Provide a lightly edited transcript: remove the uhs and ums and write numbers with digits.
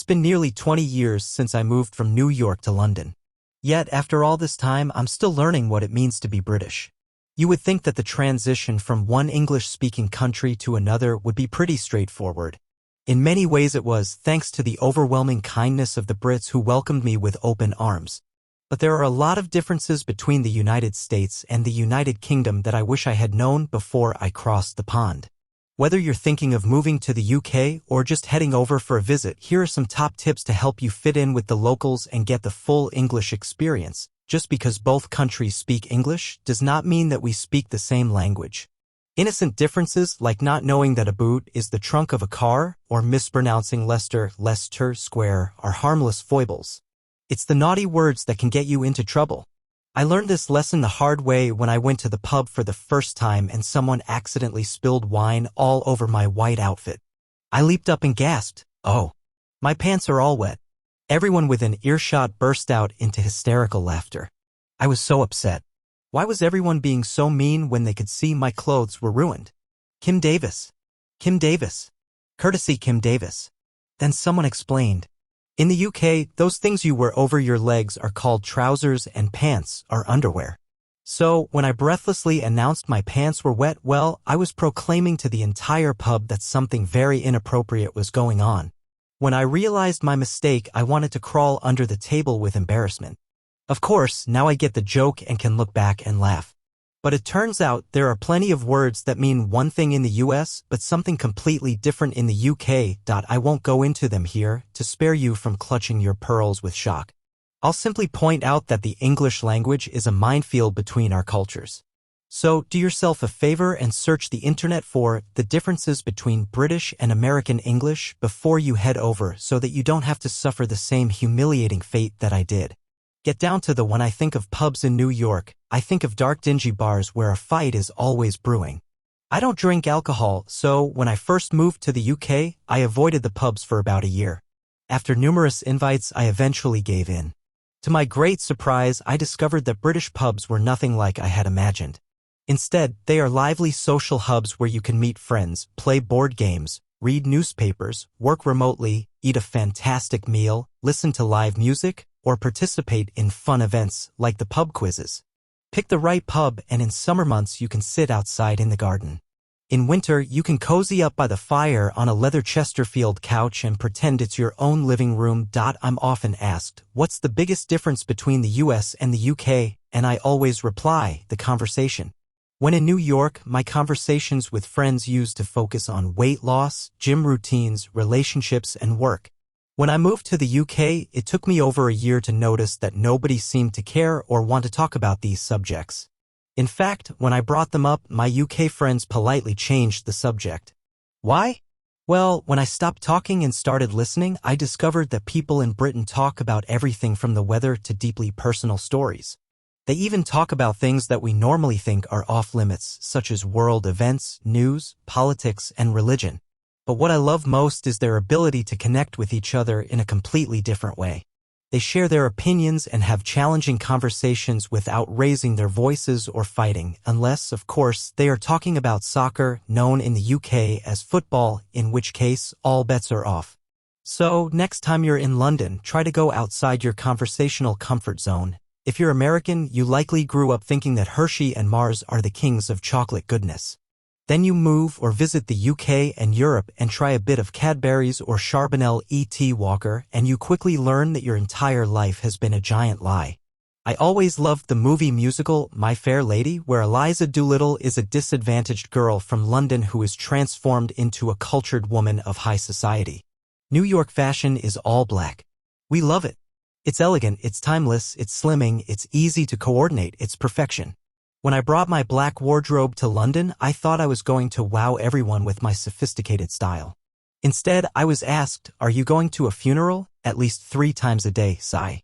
been nearly 20 years since I moved from New York to London. Yet, after all this time, I'm still learning what it means to be British. You would think that the transition from one English-speaking country to another would be pretty straightforward. In many ways it was, thanks to the overwhelming kindness of the Brits who welcomed me with open arms. But there are a lot of differences between the United States and the United Kingdom that I wish I had known before I crossed the pond. Whether you're thinking of moving to the UK or just heading over for a visit, here are some top tips to help you fit in with the locals and get the full English experience. Just because both countries speak English does not mean that we speak the same language. Innocent differences like not knowing that a boot is the trunk of a car or mispronouncing Leicester Square are harmless foibles. It's the naughty words that can get you into trouble. I learned this lesson the hard way when I went to the pub for the first time and someone accidentally spilled wine all over my white outfit. I leaped up and gasped, "Oh, my pants are all wet." Everyone within earshot burst out into hysterical laughter. I was so upset. Why was everyone being so mean when they could see my clothes were ruined? Kim Davis. Kim Davis. Courtesy Kim Davis. Then someone explained. In the UK, those things you wear over your legs are called trousers and pants are underwear. So, when I breathlessly announced my pants were wet, well, I was proclaiming to the entire pub that something very inappropriate was going on. When I realized my mistake, I wanted to crawl under the table with embarrassment. Of course, now I get the joke and can look back and laugh. But it turns out there are plenty of words that mean one thing in the US, but something completely different in the UK. I won't go into them here to spare you from clutching your pearls with shock. I'll simply point out that the English language is a minefield between our cultures. So, do yourself a favor and search the internet for the differences between British and American English before you head over so that you don't have to suffer the same humiliating fate that I did. Get down to when I think of pubs in New York, I think of dark dingy bars where a fight is always brewing. I don't drink alcohol, so when I first moved to the UK, I avoided the pubs for about a year. After numerous invites, I eventually gave in. To my great surprise, I discovered that British pubs were nothing like I had imagined. Instead, they are lively social hubs where you can meet friends, play board games, read newspapers, work remotely, eat a fantastic meal, listen to live music, or participate in fun events like the pub quizzes. Pick the right pub, and in summer months you can sit outside in the garden. In winter, you can cozy up by the fire on a leather Chesterfield couch and pretend it's your own living room. I'm often asked, what's the biggest difference between the US and the UK? And I always reply, the conversation. When in New York, my conversations with friends used to focus on weight loss, gym routines, relationships, and work. When I moved to the UK, it took me over a year to notice that nobody seemed to care or want to talk about these subjects. In fact, when I brought them up, my UK friends politely changed the subject. Why? Well, when I stopped talking and started listening, I discovered that people in Britain talk about everything from the weather to deeply personal stories. They even talk about things that we normally think are off-limits, such as world events, news, politics, and religion. But what I love most is their ability to connect with each other in a completely different way. They share their opinions and have challenging conversations without raising their voices or fighting, unless, of course, they are talking about soccer, known in the UK as football, in which case all bets are off. So, next time you're in London, try to go outside your conversational comfort zone. If you're American, you likely grew up thinking that Hershey and Mars are the kings of chocolate goodness. Then you move or visit the UK and Europe and try a bit of Cadbury's or Charbonnel E.T. Walker, and you quickly learn that your entire life has been a giant lie. I always loved the movie musical My Fair Lady, where Eliza Doolittle is a disadvantaged girl from London who is transformed into a cultured woman of high society. New York fashion is all black. We love it. It's elegant, it's timeless, it's slimming, it's easy to coordinate, it's perfection. When I brought my black wardrobe to London, I thought I was going to wow everyone with my sophisticated style. Instead, I was asked, "Are you going to a funeral?" at least 3 times a day, sigh.